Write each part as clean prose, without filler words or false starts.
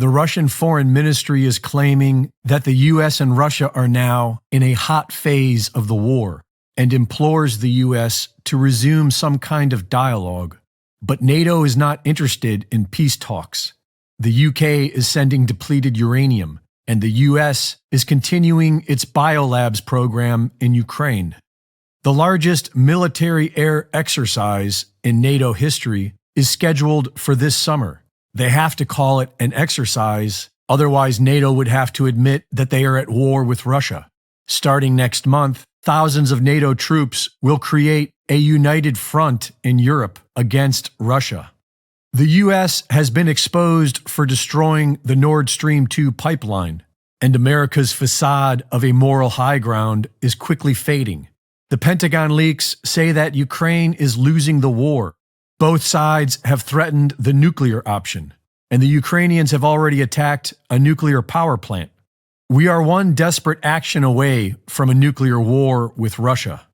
The Russian Foreign Ministry is claiming that the U.S. and Russia are now in a hot phase of the war and implores the U.S. to resume some kind of dialogue. But NATO is not interested in peace talks. The U.K. is sending depleted uranium, and the U.S. is continuing its biolabs program in Ukraine. The largest military air exercise in NATO history is scheduled for this summer. They have to call it an exercise, otherwise NATO would have to admit that they are at war with Russia. Starting next month, thousands of NATO troops will create a united front in Europe against Russia. The U.S. has been exposed for destroying the Nord Stream 2 pipeline, and America's facade of a moral high ground is quickly fading. The Pentagon leaks say that Ukraine is losing the war. Both sides have threatened the nuclear option, and the Ukrainians have already attacked a nuclear power plant. We are one desperate action away from a nuclear war with Russia.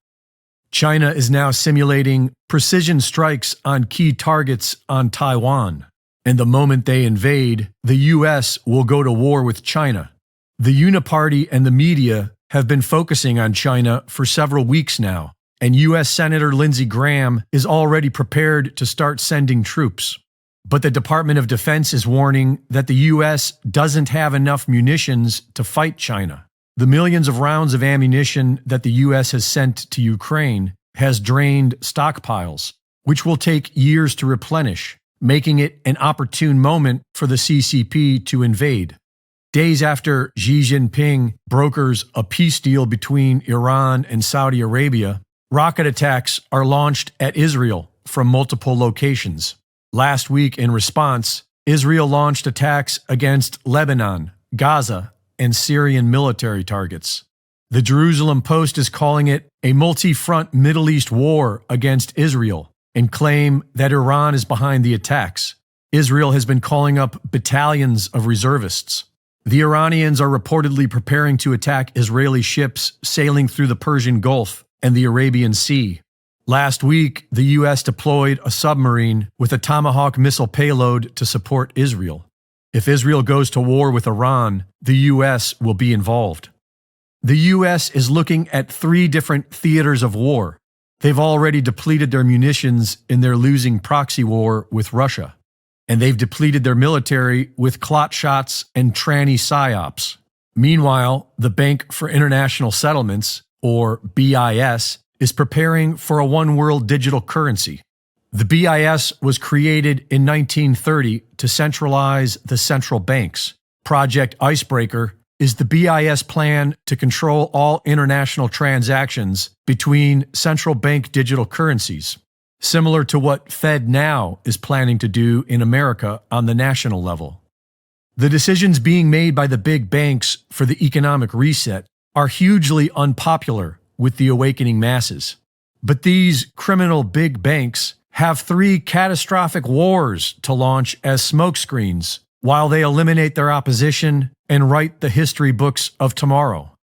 China is now simulating precision strikes on key targets on Taiwan, and the moment they invade, the U.S. will go to war with China. The Uniparty and the media have been focusing on China for several weeks now, and U.S. Senator Lindsey Graham is already prepared to start sending troops. But the Department of Defense is warning that the U.S. doesn't have enough munitions to fight China. The millions of rounds of ammunition that the U.S. has sent to Ukraine has drained stockpiles, which will take years to replenish, making it an opportune moment for the CCP to invade. Days after Xi Jinping brokers a peace deal between Iran and Saudi Arabia, rocket attacks are launched at Israel from multiple locations. Last week, in response, Israel launched attacks against Lebanon, Gaza, and Syrian military targets. The Jerusalem Post is calling it a multi-front Middle East war against Israel and claim that Iran is behind the attacks. Israel has been calling up battalions of reservists. The Iranians are reportedly preparing to attack Israeli ships sailing through the Persian Gulf and the Arabian Sea. Last week, the U.S. deployed a submarine with a Tomahawk missile payload to support Israel. If Israel goes to war with Iran, the U.S. will be involved. The U.S. is looking at 3 different theaters of war. They've already depleted their munitions in their losing proxy war with Russia, and they've depleted their military with clot shots and tranny psyops. Meanwhile, the Bank for International Settlements, or BIS, is preparing for a one-world digital currency. The BIS was created in 1930 to centralize the central banks. Project Icebreaker is the BIS plan to control all international transactions between central bank digital currencies, similar to what FedNow is planning to do in America on the national level. The decisions being made by the big banks for the economic reset are hugely unpopular with the awakening masses. But these criminal big banks have 3 catastrophic wars to launch as smokescreens while they eliminate their opposition and write the history books of tomorrow.